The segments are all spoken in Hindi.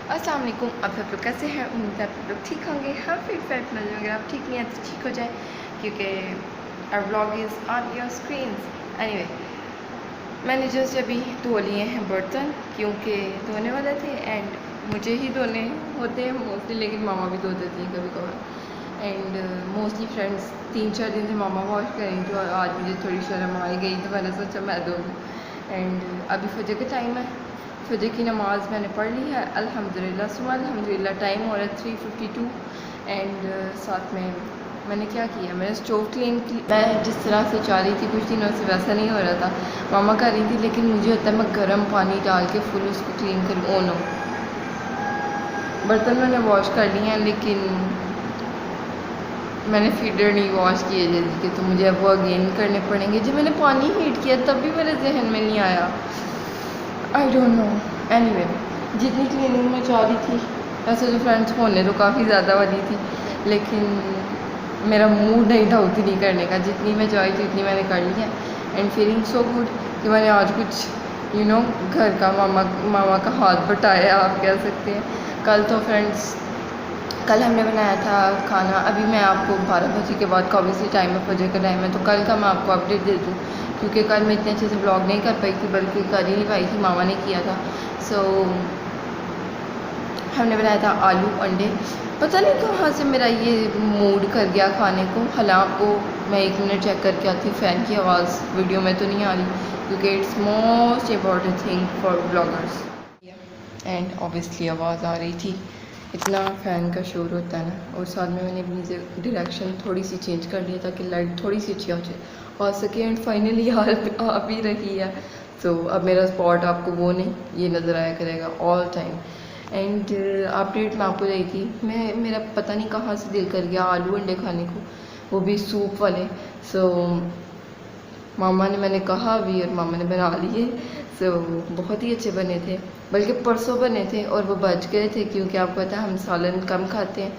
अस्सलाम वालेकुम। आप सब लोग कैसे हैं? उम्मीद है आप लोग ठीक होंगे। हम फिट फैट में अगर आप ठीक नहीं है तो ठीक हो जाए, क्योंकि our vlog is on your screens. Anyway, मैंने जस्ट अभी धो लिए हैं बर्तन, क्योंकि धोने वाले थे एंड मुझे ही धोने होते हैं मोस्टली, लेकिन मामा भी धो देती हैं कभी कभार। एंड मोस्टली फ्रेंड्स 3-4 दिन से मामा वॉश करेंगे और आज मुझे थोड़ी शर्म आ गई तो मैंने सोचा मैं धो दूँ। एंड अभी फजर का टाइम है, फजर की नमाज़ मैंने पढ़ ली है अल्हम्दुलिल्लाह। सुबह अल्हम्दुलिल्लाह टाइम हो रहा है 3:52 एंड साथ में मैंने क्या किया, मैंने स्टोव क्लीन की। मैं जिस तरह से चाह रही थी कुछ दिनों से वैसा नहीं हो रहा था, मामा कर रही थी, लेकिन मुझे होता है मैं गर्म पानी डाल के फुल उसको क्लीन करूँ। ओ नो, बर्तन मैंने वॉश कर लिए हैं, लेकिन मैंने फीडर नहीं वॉश किए जल्दी के, तो मुझे अब वो अगेन करने पड़ेंगे। जब मैंने पानी हीट किया तब भी मेरे जहन में नहीं आया, आई डोंट नो। एनीवे, जितनी क्लीनिंग में चाह रही थी, ऐसे तो फ्रेंड्स होने तो काफ़ी ज़्यादा वाली थी, लेकिन मेरा मूड नहीं था उतनी करने का। जितनी मैं चाही थी उतनी मैंने कर ली है एंड फीलिंग सो गुड कि मैंने आज कुछ घर का मामा का हाथ बटाया, आप कह सकते हैं। कल तो फ्रेंड्स, कल हमने बनाया था खाना। अभी मैं आपको 12 बजे के बाद का ऑब्वियसली टाइम है, फजर का टाइम है, तो कल का मैं आपको अपडेट दे दूँ, क्योंकि कल मैं इतने अच्छे से ब्लॉग नहीं कर पाई थी, बल्कि कर ही नहीं पाई थी, मामा ने किया था। सो हमने बनाया था आलू अंडे। पता नहीं कहाँ से मेरा ये मूड कर गया खाने को। हालांकि मैं 1 मिनट चेक करके आती हूँ, फ़ैन की आवाज़ वीडियो में तो नहीं आ रही, क्योंकि it's most important thing for bloggers. And obviously आवाज़ आ रही थी, इतना फ़ैन का शोर होता है ना। और साथ में मैंने अपनी डायरेक्शन थोड़ी सी चेंज कर लिया ताकि लाइट थोड़ी सी अच्छी आ सके एंड फाइनली आ भी रही है। सो अब मेरा स्पॉट आपको वो नहीं, ये नज़र आया करेगा ऑल टाइम। एंड अपडेट मैं आपको दी थी, मेरा पता नहीं कहाँ से दिल कर गया आलू अंडे खाने को, वो भी सूप वाले। सो मामा ने, मैंने कहा भी और मामा ने बना लिए। सो बहुत ही अच्छे बने थे, बल्कि परसों बने थे और वो बच गए थे, क्योंकि आपको पता है हम सालन कम खाते हैं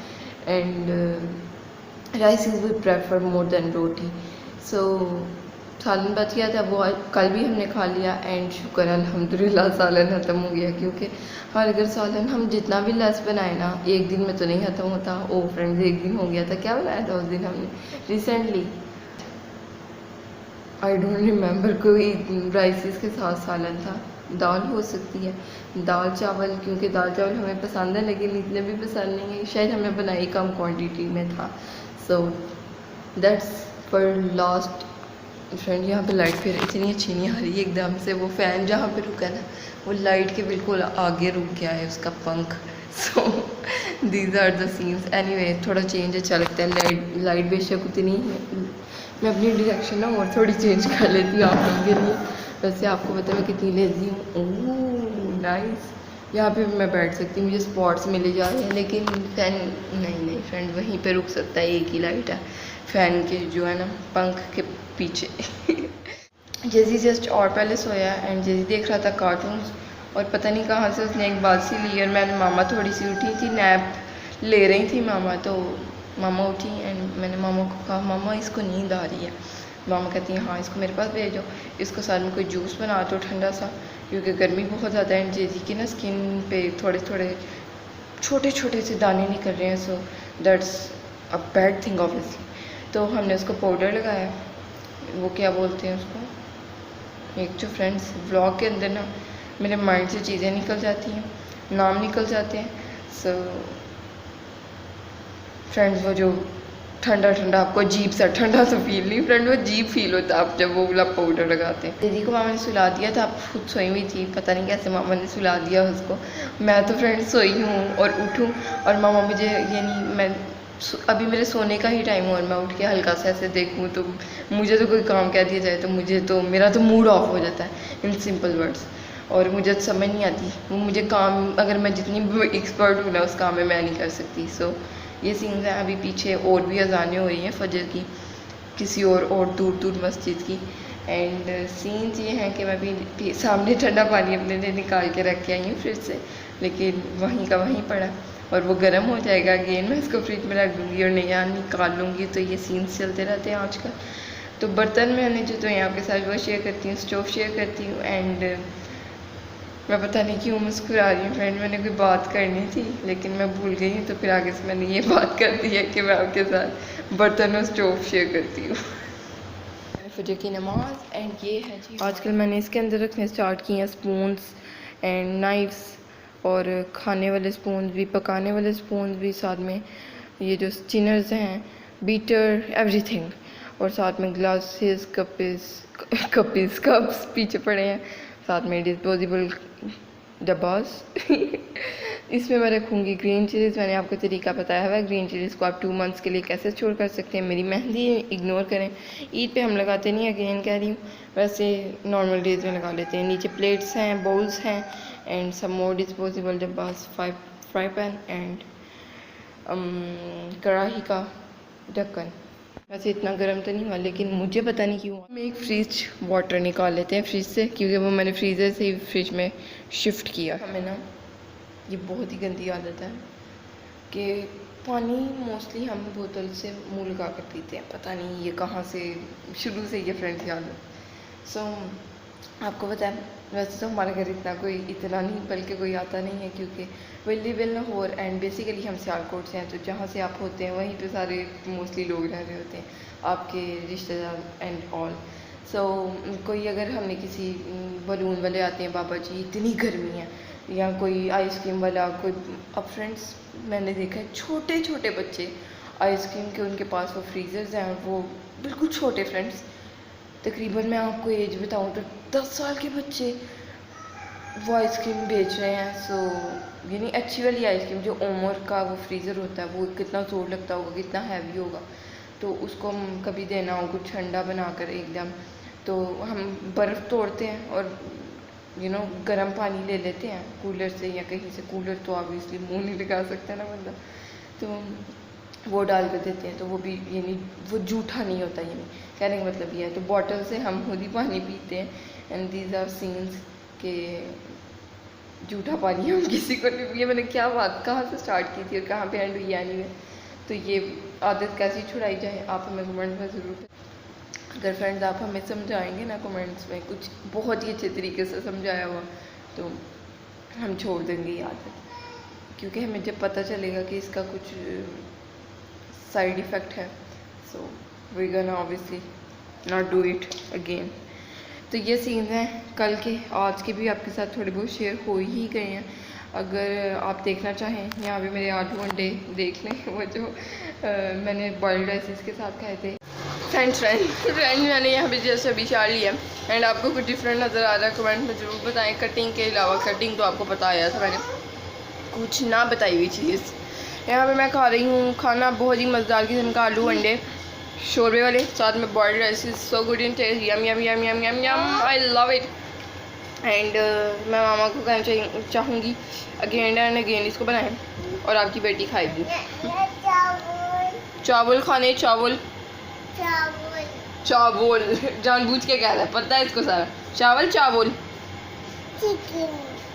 and rice is we prefer more than roti. So सालन बच गया था, वो कल भी हमने खा लिया एंड शुक्र अल्हम्दुलिल्लाह सालन ख़त्म हो गया, क्योंकि हर अगर सालन हम जितना भी लेस बनाए ना, एक दिन में तो नहीं ख़त्म होता। ओ फ्रेंड्स, 1 दिन हो गया था। क्या बनाया था उस दिन हमने रिसेंटली, आई डोंट रिमेंबर, कोई राइसिस के साथ सालन था। दाल हो सकती है, दाल चावल, क्योंकि दाल चावल हमें पसंद है, लेकिन इतने भी पसंद नहीं है, शायद हमने बनाई कम क्वांटिटी में था। So that's for last. Friend, यहाँ पे लाइट फिर इतनी अच्छी नहीं आ रही एकदम से। वो फ़ैन जहाँ पे रुका ना, वो लाइट के बिल्कुल आगे रुक गया है उसका पंख। So these are the scenes. Anyway, थोड़ा चेंज अच्छा लगता है। लाइट बेशक उतनी है, मैं अपनी डायरेक्शन ना और थोड़ी चेंज कर लेती हूँ आप लोगों के लिए। वैसे आपको पता है मैं कितनी लेज़ी हूँ। ओह नाइस, यहाँ पे मैं बैठ सकती हूँ, मुझे स्पॉट्स मिले जा रहे हैं, लेकिन फ़ैन नहीं फ्रेंड, वहीं पे रुक सकता है, एक ही लाइट है फ़ैन के जो है ना पंख के पीछे। जेजी जस्ट और पहले सोया एंड जेजी देख रहा था कार्टून्स, और पता नहीं कहाँ से उसने एक बात सी ली, और मैंने, मामा थोड़ी सी उठी थी, नैप ले रही थी मामा, तो मामा उठी एंड मैंने मामा को कहा, मामा इसको नींद आ रही है। मामा कहती हैं हाँ इसको मेरे पास भेजो, इसको साथ में कोई जूस बना दो ठंडा सा, क्योंकि गर्मी बहुत ज़्यादा है एंड जेजी की ना स्किन पे थोड़े थोड़े छोटे छोटे से दाने निकल रहे हैं। So that's a bad thing obviously. तो हमने उसको पाउडर लगाया, वो क्या बोलते हैं उसको, एक जो फ्रेंड्स व्लॉग के अंदर ना मेरे माइंड से चीज़ें निकल जाती हैं, नाम निकल जाते हैं। सो फ्रेंड्स, वो जो ठंडा ठंडा, आपको अजीब सा ठंडा सा फील नहीं फ्रेंड, वो अजीब फील होता है आप जब वो वाला पाउडर लगाते हैं। दीदी को मामा ने सुला दिया था, आप खुद सोई हुई थी, पता नहीं कैसे मामा ने सुला दिया उसको। मैं तो फ्रेंड सोई हूँ और उठूँ और मामा मुझे, यानी मैं अभी मेरे सोने का ही टाइम हो और मैं उठ के हल्का सा ऐसे देखूँ तो मुझे तो कोई काम कह दिया जाए तो मुझे तो, मेरा तो मूड ऑफ हो जाता है इन सिंपल वर्ड्स, और मुझे समझ नहीं आती वो मुझे काम, अगर मैं जितनी भी एक्सपर्ट हूँ ना उस काम में मैं नहीं कर सकती। सो ये सीन्स हैं। अभी पीछे और भी अजानें हो रही हैं फजर की, किसी और दूर मस्जिद की। एंड सीन्स ये हैं कि मैं भी सामने ठंडा पानी अपने लिए निकाल के रख के आई हूँ फ्रिज से, लेकिन वहीं का वहीं पड़ा और वो गर्म हो जाएगा अगेन, मैं इसको फ्रिज में रख दूँगी और नया निकाल लूँगी। तो ये सीन्स चलते रहते हैं आजकल। तो बर्तन मैंने जो तो यहाँ आपके साथ वो शेयर करती हूँ, स्टोव शेयर करती हूँ एंड मैं पता नहीं क्यों मुस्कुरा रही हूँ फ्रेंड, मैंने कोई बात करनी थी लेकिन मैं भूल गई हूँ, तो फिर आगे से मैंने ये बात कर दी है कि मैं आपके साथ बर्तन और स्टोव शेयर करती हूँ। फजर की नमाज एंड ये है जी, आजकल मैंने इसके अंदर रखने स्टार्ट किए हैं स्पून्स एंड नाइफ्स, और खाने वाले स्पून भी, पकाने वाले स्पून भी, साथ में ये जो स्टिनर्स हैं, बीटर, एवरीथिंग, और साथ में ग्लासेस, कप्स पीछे पड़े हैं, साथ में डिस्पोजेबल डब्बास इसमें मैं रखूँगी ग्रीन चिलीज़। मैंने आपको तरीका बताया हुआ है, ग्रीन चिलीज़ को आप 2 मंथ्स के लिए कैसे स्टोर कर सकते हैं। मेरी मेहंदी इग्नोर करें, ईद पे हम लगाते नहीं, अगेन कह रही हूँ, वैसे नॉर्मल डेज में लगा लेते हैं। नीचे प्लेट्स हैं, बाउल्स हैं एंड सम मोर डिस्पोजेबल डब्बास, फ्राई पैन एंड कढ़ाई का ढक्कन। वैसे इतना गर्म तो नहीं हुआ, लेकिन मुझे पता नहीं क्यों हम एक फ्रिज वाटर निकाल लेते हैं फ्रिज से, क्योंकि वो मैंने फ्रीज़र से ही फ्रिज में शिफ्ट किया। हमें ना ये बहुत ही गंदी आदत है कि पानी मोस्टली हम बोतल से मुँह लगा कर पीते हैं, पता नहीं ये कहाँ से शुरू से ये फ्रेंड की आदत। सो आपको पता है, वैसे तो हमारे घर इतना नहीं, बल्कि कोई आता नहीं है, क्योंकि we live in Lahore and basically हम सियालकोट से हैं, तो जहाँ से आप होते हैं वहीं पे सारे मोस्टली लोग रह रहे होते हैं, आपके रिश्तेदार एंड ऑल। सो कोई अगर हमें किसी बलून वाले आते हैं, बाबा जी इतनी गर्मी है, या कोई आइसक्रीम वाला, कोई, अब फ्रेंड्स मैंने देखा है छोटे छोटे बच्चे आइसक्रीम के, उनके पास वो फ्रीज़र्स हैं, और वो बिल्कुल छोटे फ्रेंड्स, तकरीबन मैं आपको एज बताऊँ तो 10 साल के बच्चे वो आइसक्रीम बेच रहे हैं। सो यानी अच्छी वाली आइसक्रीम, जो ओमर का वो फ्रीज़र होता है, वो कितना ज़ोर लगता होगा, कितना हैवी होगा, तो उसको हम कभी देना हो कुछ ठंडा बनाकर एकदम, तो हम बर्फ़ तोड़ते हैं और गर्म पानी ले लेते हैं कूलर से या कहीं से, कूलर तो ऑब्वियसली मुंह नहीं लगा सकता ना बंदा, तो वो डाल कर देते हैं, तो वो भी यानी वो जूठा नहीं होता, यानी कहने का मतलब ये है। तो बॉटल से हम खुद ही पानी पीते हैं, एंड दीज आर सीन्स के जूठा पानी हम किसी को नहीं पिए। मैंने क्या बात कहाँ से स्टार्ट की थी और कहाँ पे एंड हुई यानी में, तो ये आदत कैसी छुड़ाई जाए, आप हमें कमेंट में ज़रूर, अगर फ्रेंड्स आप हमें समझाएंगे ना कमेंट्स में, कुछ बहुत ही अच्छे तरीके से समझाया हुआ, तो हम छोड़ देंगे ये आदत, क्योंकि हमें जब पता चलेगा कि इसका कुछ साइड इफ़ेक्ट है, so we gonna obviously not do it again. तो ये सीन्स हैं कल के, आज के भी आपके साथ थोड़े बहुत शेयर हो ही गए हैं। अगर आप देखना चाहें, यहाँ पे मेरे आलू अंडे देख लें, वो जो मैंने बॉइल्ड राइस के साथ खाए थे। फ्रेंड्स मैंने यहाँ पे जैसे अभी चार लिया, एंड आपको कुछ डिफरेंट नज़र आ रहा है कमेंट में ज़रूर बताएं। कटिंग के अलावा, कटिंग तो आपको बताया था मैंने, कुछ ना बताई हुई चीज़। यहाँ पे मैं खा रही हूँ खाना बहुत ही मज़ेदार किस्म का, आलू अंडे शोरबे वाले, साथ में boiled rice, so good in taste, yum yum yum yum yum yum, I love it. And मैं मामा को कहना चाहूँगी अगेन एंड अगेन इसको बनाएं, और आपकी बेटी खाएगी। चावल खाने, चावल जानबूझ के कह रहा है, पता है इसको सारा, चावल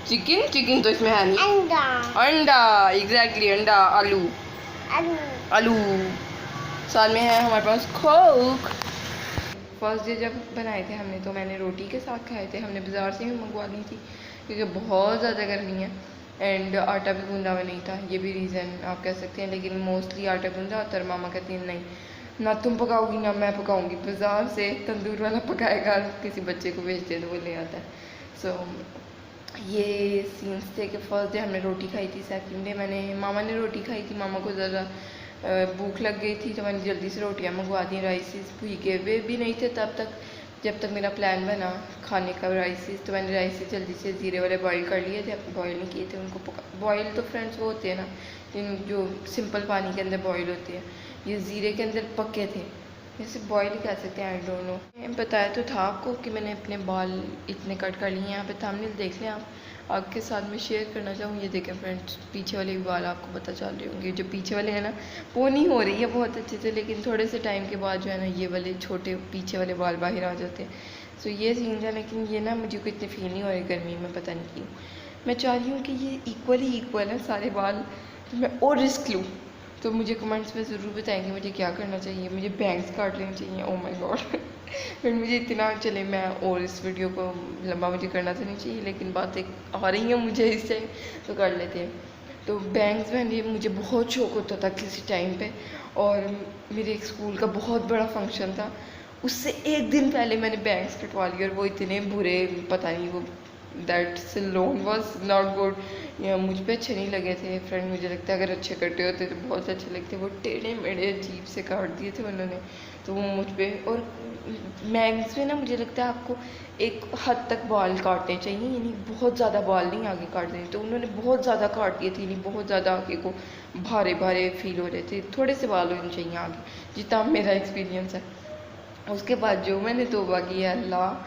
चिकन तो इसमें है नहीं, अंडा एग्जैक्टली, अंडा, आलू साथ में है हमारे पास कोक। फर्स्ट डे जब बनाए थे हमने, तो मैंने रोटी के साथ खाए थे, हमने बाज़ार से भी मंगवा ली थी, क्योंकि बहुत ज़्यादा गर्मी है एंड आटा भी गूंदा हुआ नहीं था, ये भी रीज़न आप कह सकते हैं, लेकिन मोस्टली आटा गूंदा होता है। मामा कहती हैं नहीं, ना तुम पकाओगी ना मैं पकाऊंगी, बाज़ार से तंदूर वाला पकाएगा, किसी बच्चे को भेजते तो वो ले आता है। सो ये सीन्स थे कि फर्स्ट डे हमने रोटी खाई थी, सेकंड डे मामा ने रोटी खाई थी, मामा को ज़रा भूख लग गई थी, तो मैंने जल्दी से रोटियां मंगवा दी। राइसिस भीगे हुए भी नहीं थे तब तक, जब तक मेरा प्लान बना खाने का राइसिस, तो मैंने राइसिस जल्दी से ज़ीरे वाले बॉईल कर लिए थे, बॉईल नहीं किए थे उनको। बॉईल तो फ्रेंड्स वो होते हैं ना जो सिंपल पानी के अंदर बॉईल होते हैं, ये ज़ीरे के अंदर पके थे, जैसे बॉयल कह सकते हैं, आई डोंट नो। मैंने बताया तो था आपको कि मैंने अपने बाल इतने कट कर लिए हैं, यहाँ पे थंबनेल देख लें आप, आपके साथ में शेयर करना चाहूँ। ये देखें फ्रेंड्स, पीछे वाले भी बाल आपको पता चल रहे होंगे, जो पीछे वाले हैं ना वो नहीं हो रही है बहुत अच्छे से, लेकिन थोड़े से टाइम के बाद जो है ना ये वाले छोटे पीछे वाले बाल बाहर आ जाते हैं। सो ये सीन है, लेकिन ये ना मुझे को इतने फील नहीं हो रही गर्मी में, पता नहीं क्यों। मैं चाह रही हूँ कि ये इक्वल है सारे बाल, तो मैं और रिस्क लूँ। तो मुझे कमेंट्स में ज़रूर बताएंगे मुझे क्या करना चाहिए, मुझे बैंग्स काट लेने चाहिए, ओ माय गॉड फिर मुझे इतना चले मैं और इस वीडियो को लंबा मुझे करना तो नहीं चाहिए, लेकिन बातें आ रही हैं मुझे इस टाइम तो कर लेते हैं। तो बैंग्स पहनने मुझे बहुत शौक होता था किसी टाइम पे, और मेरे एक स्कूल का बहुत बड़ा फंक्शन था, उससे एक दिन पहले मैंने बैंग्स कटवा लिए और वो इतने बुरे, पता नहीं वो that salon was not good, या मुझ पे अच्छे नहीं लगे थे फ्रेंड। मुझे लगता है अगर अच्छे कटे होते तो बहुत अच्छे लगते, वो टेढ़े मेढ़े अजीब से काट दिए थे उन्होंने, तो वो मुझ पे। और बैंग्स में ना मुझे लगता है आपको एक हद तक बाल काटने चाहिए, यानी बहुत ज़्यादा बाल नहीं आगे काट देने, तो उन्होंने बहुत ज़्यादा काट दिए थे, यानी बहुत ज़्यादा आगे को भारे भारे फील हो रहे थे, थोड़े से बाल होने चाहिए आगे, जितना मेरा एक्सपीरियंस है। उसके बाद जो मैंने तौबा की है अल्लाह,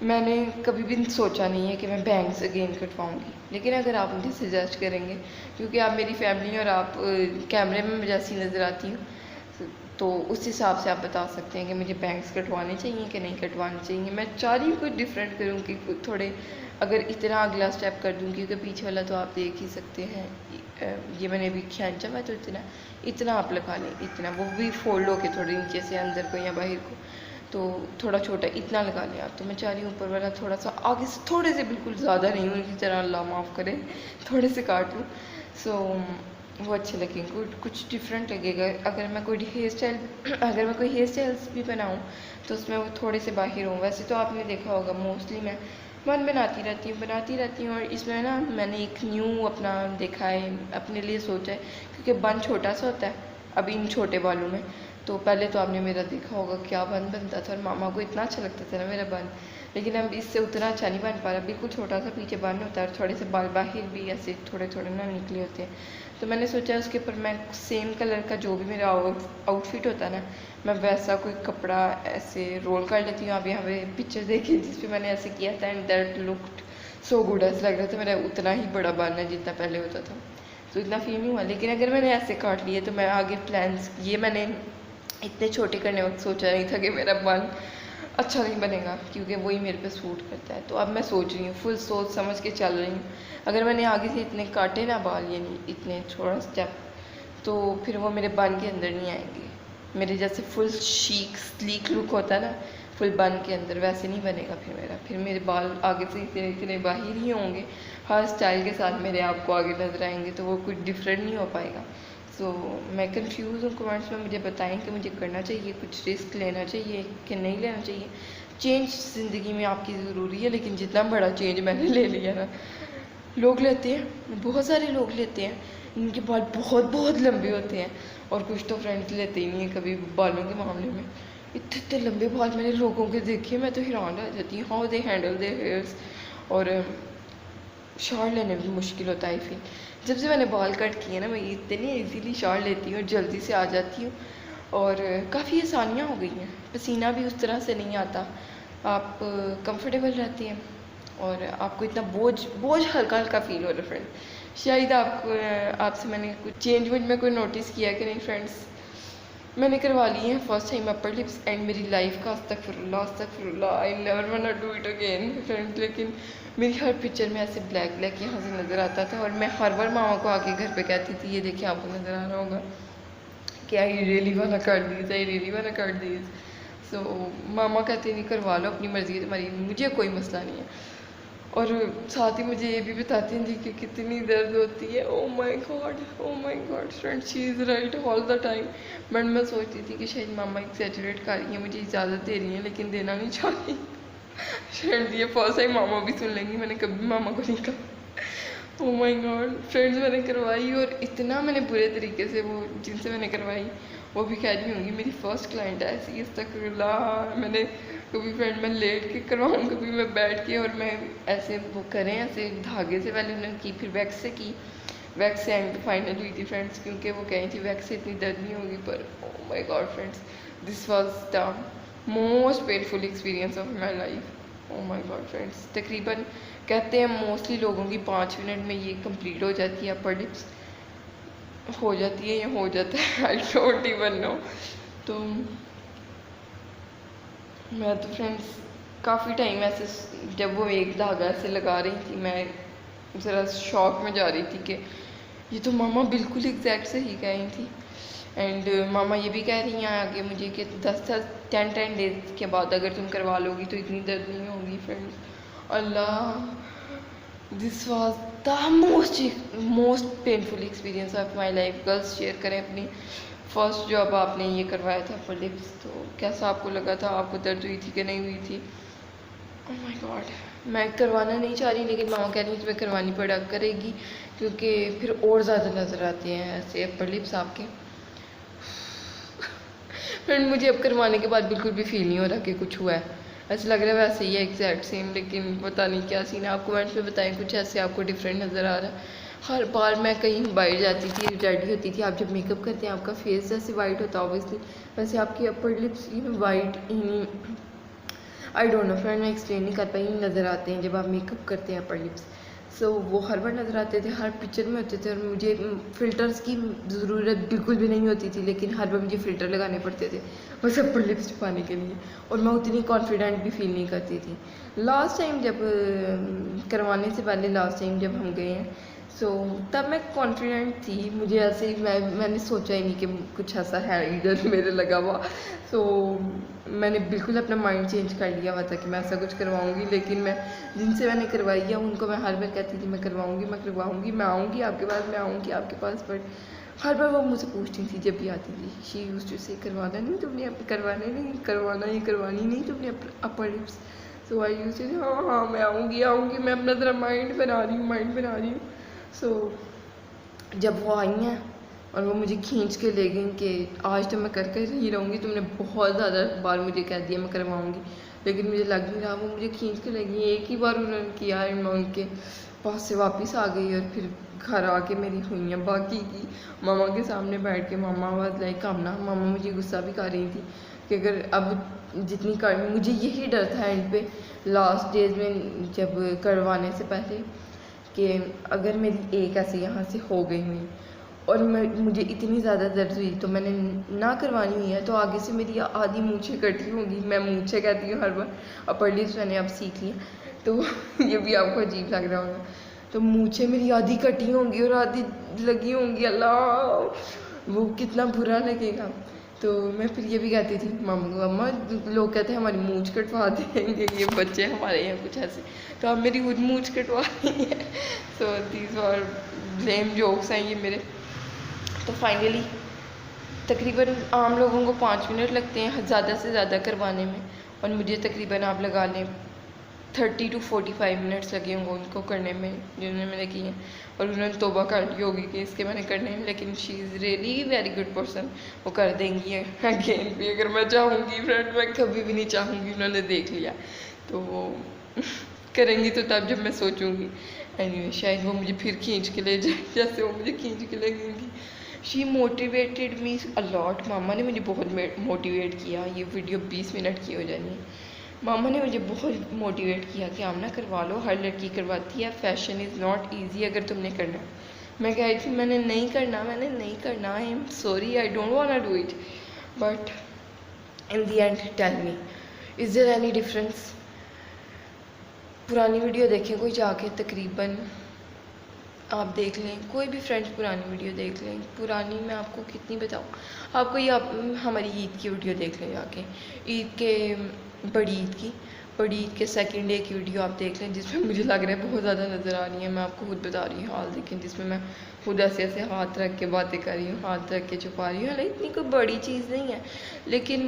मैंने कभी भी सोचा नहीं है कि मैं बैंग्स अगेन कटवाऊँगी, लेकिन अगर आप मुझे सजेस्ट करेंगे, क्योंकि आप मेरी फैमिली और आप कैमरे में जैसी नज़र आती हूँ, तो उस हिसाब से आप बता सकते हैं कि मुझे बैंग्स कटवाने चाहिए कि नहीं कटवाने चाहिए। मैं चाह रही हूँ कुछ डिफरेंट करूँ कि थोड़े, अगर इतना अगला स्टेप कर दूँ, क्योंकि पीछे वाला तो आप देख ही सकते हैं, ये मैंने अभी खींचा हुआ, तो इतना इतना आप लगा लें, इतना, वो भी फोल्ड होके थोड़े नीचे से अंदर को या बाहर को, तो थोड़ा छोटा इतना लगा लिया। तो मैं चाह रही हूँ ऊपर वाला थोड़ा सा आगे से, थोड़े से, बिल्कुल ज़्यादा नहीं उनकी तरह, अल्लाह माफ़ करे, थोड़े से काट लूँ, सो वो अच्छे लगेंगे, कुछ डिफरेंट लगेगा। अगर मैं कोई हेयर स्टाइल्स भी बनाऊँ तो उसमें वो थोड़े से बाहर हों। वैसे तो आपने देखा होगा मोस्टली मैं बन बनाती रहती हूँ, और इसमें ना मैंने एक न्यू अपना देखा है, अपने लिए सोचा है, क्योंकि बन छोटा सा होता है अभी इन छोटे बालों में। तो पहले तो आपने मेरा देखा होगा क्या बन बनता था, और मामा को इतना अच्छा लगता था ना मेरा बन, लेकिन अब इससे उतना अच्छा नहीं बन पा रहा, बिल्कुल छोटा सा पीछे बन होता है, और थोड़े से बाल बाहर भी ऐसे थोड़े थोड़े ना निकले होते हैं। तो मैंने सोचा उसके ऊपर मैं सेम कलर का जो भी मेरा आउटफिट होता है ना, मैं वैसा कोई कपड़ा ऐसे रोल कर लेती हूँ। आप यहाँ पे पिक्चर देखिए जिस पे मैंने ऐसे किया था, and that looked so good, ऐसा लग रहा था मेरा उतना ही बड़ा बाल है जितना पहले होता था, तो इतना फील नहीं हुआ। लेकिन अगर मैंने ऐसे काट लिए तो मैं आगे प्लान्स, ये मैंने इतने छोटे करने वक्त सोचा नहीं था कि मेरा बाल अच्छा नहीं बनेगा, क्योंकि वही मेरे पे सूट करता है। तो अब मैं सोच रही हूँ, फुल सोच समझ के चल रही हूँ, अगर मैंने आगे से इतने काटे ना बाल, यानी इतने थोड़ा स्टेप, तो फिर वो मेरे बन के अंदर नहीं आएंगे, मेरे जैसे फुल शीक स्लीक लुक होता है ना फुल बन के अंदर, वैसे नहीं बनेगा फिर मेरा। फिर मेरे बाल आगे से इतने इतने बाहर ही होंगे, हर स्टाइल के साथ मेरे आपको आगे नजर आएंगे, तो वो कुछ डिफरेंट नहीं हो पाएगा। सो मैं कंफ्यूज हूँ, कमेंट्स में मुझे बताएं कि मुझे करना चाहिए, कुछ रिस्क लेना चाहिए कि नहीं लेना चाहिए। चेंज ज़िंदगी में आपकी ज़रूरी है, लेकिन जितना बड़ा चेंज मैंने ले लिया ना, लोग लेते हैं, बहुत सारे लोग लेते हैं, इनके बाल बहुत बहुत लंबे होते हैं, और कुछ तो फ्रेंड्स लेते ही नहीं है कभी बालों के मामले में। इतने इतने लंबे बाल मैंने लोगों के देखे, मैं तो हैरान रह जाती हूँ how they handle their hairs. और शॉर्ट लेने में भी मुश्किल होता है फिर, जब से मैंने बाल कट किए ना, मैं इतनी इजीली शॉर्ट लेती हूँ और जल्दी से आ जाती हूँ, और काफ़ी आसानियाँ हो गई हैं, पसीना भी उस तरह से नहीं आता, आप कंफर्टेबल रहती हैं, और आपको इतना बोझ हल्का हल्का फील हो रहा है फ्रेंड। शायद आपको आपसे मैंने कुछ चेंज मुझ में कोई नोटिस किया कि नहीं फ्रेंड्स। मैंने करवा ली है first time upper lips, and मेरी लाइफ का अस्तगफिरुल्लाह I never want to do it again friends. लेकिन मेरी हर पिक्चर में ऐसे ब्लैक ब्लैक यहाँ से नज़र आता था, और मैं हर बार मामा को आके घर पे कहती थी, ये देखिए आपको नज़र आ रहा होगा क्या, ये रियली वाला कर दीज, आई रियली वाला कर दीज। सो मामा कहते नहीं करवा लो, अपनी मर्ज़ी है तुम्हारी, मुझे कोई मसला नहीं है। और साथ ही मुझे ये भी बताती हैं जी कि कितनी दर्द होती है। Oh my God friend, she is right all the time. But मैं सोचती थी कि शायद मामा एक्सेजरेट कर रही हैं, मुझे इजाज़त दे रही हैं, लेकिन देना नहीं चाहती शायद ये फर्स्ट टाइम मामा भी सुन लेंगी, मैंने कभी मामा को नहीं कहा। ओ माय गॉड फ्रेंड्स, मैंने करवाई, और इतना मैंने बुरे तरीके से, वो जिनसे मैंने करवाई वो भी कह रही होंगी मेरी फ़र्स्ट क्लाइंट है ऐसी, अस्तगफिरुल्लाह। मैंने कभी फ्रेंड में लेट के करवाऊँ, कभी मैं बैठ के, और मैं ऐसे वो करें ऐसे धागे से पहले उन्होंने की, फिर वैक्स से की, वैक्स से एंड फाइनल हुई थी फ्रेंड्स, क्योंकि वो कही थी वैक्स से इतनी दर्द नहीं होगी। पर oh my God friends, this was the most painful experience of my life. Oh my God friends, तकरीबन कहते हैं मोस्टली लोगों की 5 मिनट में ये कंप्लीट हो जाती है, अपर लिप्स हो जाती है या हो जाता है, आई डोंट इवन नो। तो मैं तो फ्रेंड्स काफ़ी टाइम ऐसे, जब वो एक धागा ऐसे लगा रही थी, मैं ज़रा शॉक में जा रही थी कि ये तो मामा बिल्कुल एग्जैक्ट से ही कही थी। एंड मामा ये भी कह रही हैं आगे मुझे कि 10 डेज के बाद अगर तुम करवा लोगी तो इतनी दर्द नहीं होगी। Friends, Allah, this was the most painful experience of my life. Girls share करें अपनी फर्स्ट जॉब आपने ये करवाया था फॉर लिप्स, तो कैसा आपको लगा था? आपको दर्द हुई थी कि नहीं हुई थी? ओह माय गॉड, मैं करवाना नहीं चाह रही लेकिन मामा कह रही तुम्हें करवानी पड़ा करेगी क्योंकि फिर और ज़्यादा नज़र आते हैं ऐसे अपर लिप्स आपके। फ्रेंड, मुझे अब करवाने के बाद बिल्कुल भी फील नहीं हो रहा कि कुछ हुआ है, ऐसा लग रहा है वैसे ही है एग्जैक्ट सेम, लेकिन पता नहीं क्या सीन है। आप कमेंट्स में बताएं कुछ ऐसे आपको डिफरेंट नज़र आ रहा है। हर बार मैं कहीं बाहर जाती थी, रेडी होती थी, आप जब मेकअप करते हैं आपका फेस जैसे वाइट होता है ऑब्वियसली, वैसे आपकी upper lips white I don't know friend, मैं एक्सप्लेन नहीं कर पाई, नज़र आते हैं जब आप मेकअप करते हैं अपर लिप्स। सो वो हर बार नज़र आते थे, हर पिक्चर में होते थे, और मुझे फ़िल्टर्स की ज़रूरत बिल्कुल भी नहीं होती थी, लेकिन हर बार मुझे फ़िल्टर लगाने पड़ते थे बस अपर लिप्स छुपाने के लिए, और मैं उतनी कॉन्फिडेंट भी फील नहीं करती थी। लास्ट टाइम जब करवाने से पहले लास्ट टाइम जब हम गए हैं, सो तब मैं कॉन्फिडेंट थी, मुझे ऐसे ही मैंने सोचा ही नहीं कि कुछ ऐसा है इधर मेरे लगा हुआ। सो मैंने बिल्कुल अपना माइंड चेंज कर लिया हुआ था कि मैं ऐसा कुछ करवाऊंगी, लेकिन मैं जिनसे मैंने करवाई है उनको मैं हर बार कहती थी मैं करवाऊंगी, मैं आऊँगी आपके पास, मैं आऊँगी आपके पास, बट हर बार वो मुझसे पूछती थी जब भी आती थी, शी यूज्ड टू से करवाना नहीं तुमने, करवानी नहीं तुमने upper lips. So I used to say हाँ मैं आऊँगी, मैं अपना ज़रा माइंड बना रही हूँ। सो जब वो आई हैं और वो मुझे खींच के ले गई कि आज तो मैं कर ही रहूँगी, तुमने बहुत ज़्यादा बार मुझे कह दिया मैं करवाऊँगी, लेकिन मुझे लग नहीं रहा, वो मुझे खींच के ले गई। एक ही बार उन्होंने किया, मैं उनके पास से वापस आ गई और फिर घर आके मेरी हुई हैं बाकी की मामा के सामने बैठ के। मामा वाज लाइक कामना, मामा मुझे गुस्सा भी कर रही थी कि अगर अब जितनी कर, मुझे यही डर था एंड पे लास्ट डेज में जब करवाने से पहले कि अगर मेरी एक ऐसे यहाँ से हो गई हुई और मुझे इतनी ज़्यादा दर्द हुई तो मैंने ना करवानी हुई है, तो आगे से मेरी आधी मूँछें कटी होंगी। मैं मूँछें कहती हूँ हर बार, अपर लिप्स मैंने अब सीख लिया, तो ये भी आपको अजीब लग रहा होगा। तो मूँछें मेरी आधी कटी होंगी और आधी लगी होंगी, अल्लाह वो कितना बुरा लगेगा। तो मैं फिर ये भी कहती थी मम्मा लोग कहते हैं हमारी मूँछ कटवा देंगे ये बच्चे हमारे यहाँ कुछ ऐसे, तो आप मेरी खुद मूँछ कटवा रही हैं। So these are blame jokes हैं ये मेरे। तो फाइनली तकरीबन आम लोगों को 5 मिनट लगते हैं ज़्यादा से ज़्यादा करवाने में, और मुझे तकरीबन आप लगा लें 30 to 45 मिनट्स लगे होंगे उनको करने में जिन्होंने मैंने की हैं, और उन्होंने तौबा कर ली होगी कि इसके मैंने करने हैं, लेकिन she is really very good person, वो कर देंगी अगेन भी अगर मैं चाहूँगी। फ्रेंड, मैं कभी भी नहीं चाहूँगी, उन्होंने देख लिया तो वो करेंगी, तो तब जब मैं सोचूंगी। एनीवे शायद वो मुझे फिर खींच के ले जाए जैसे वो मुझे खींच के ले गई। शी मोटिवेटेड मी अलॉट, मामा ने मुझे बहुत मोटिवेट किया। ये वीडियो 20 मिनट की हो जानी है। मामा ने मुझे बहुत मोटिवेट किया कि आमना करवा लो, हर लड़की करवाती है, फैशन इज़ नॉट ईजी अगर तुमने करना। मैं कह रही थी मैंने नहीं करना, I am sorry, I don't want to do it, but in the end tell me is there any difference. पुरानी वीडियो देखें कोई जाके, तकरीबन आप देख लें, कोई भी फ्रेंड्स पुरानी वीडियो देख लें। पुरानी मैं आपको कितनी बताऊँ आपको, ये आप हमारी ईद की वीडियो देख लें जाके, ईद के बड़ी ईद के सेकंड डे की वीडियो आप देख लें, जिसमें मुझे लग रहा है बहुत ज़्यादा नज़र आ रही है। मैं आपको खुद बता रही हूँ हाल देखें, जिसमें मैं खुद ऐसे हाथ रख के बातें कर रही हूँ, हाथ रख के छुपा रही हूँ। हालांकि इतनी कोई बड़ी चीज़ नहीं है, लेकिन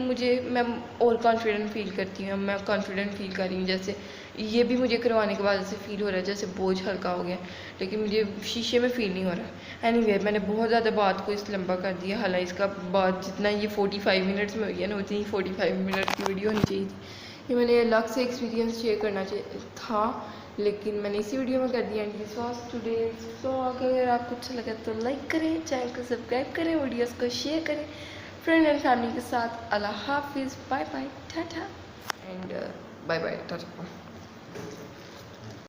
मैं और कॉन्फिडेंट फील करती हूँ। मैं कॉन्फिडेंट फील कर रही हूँ, जैसे ये भी मुझे करवाने के बाद ऐसे फील हो रहा है जैसे बोझ हल्का हो गया, लेकिन मुझे शीशे में फील नहीं हो रहा। एनीवे मैंने बहुत ज़्यादा बात को इस लंबा कर दिया। हालांकि इसका बात जितना ये 45 मिनट्स में हुई है ना, उतनी 45 मिनट की वीडियो होनी चाहिए थी। ये मैंने अलग से एक्सपीरियंस शेयर करना था, लेकिन मैंने इसी वीडियो में कर दिया। And this was today's vlog. अगर आपको अच्छा लगा तो लाइक करें, चैनल को सब्सक्राइब करें, वीडियोस को शेयर करें फ्रेंड एंड फैमिली के साथ। अल्लाह हाफिज़, bye bye, tata and bye bye, Tata.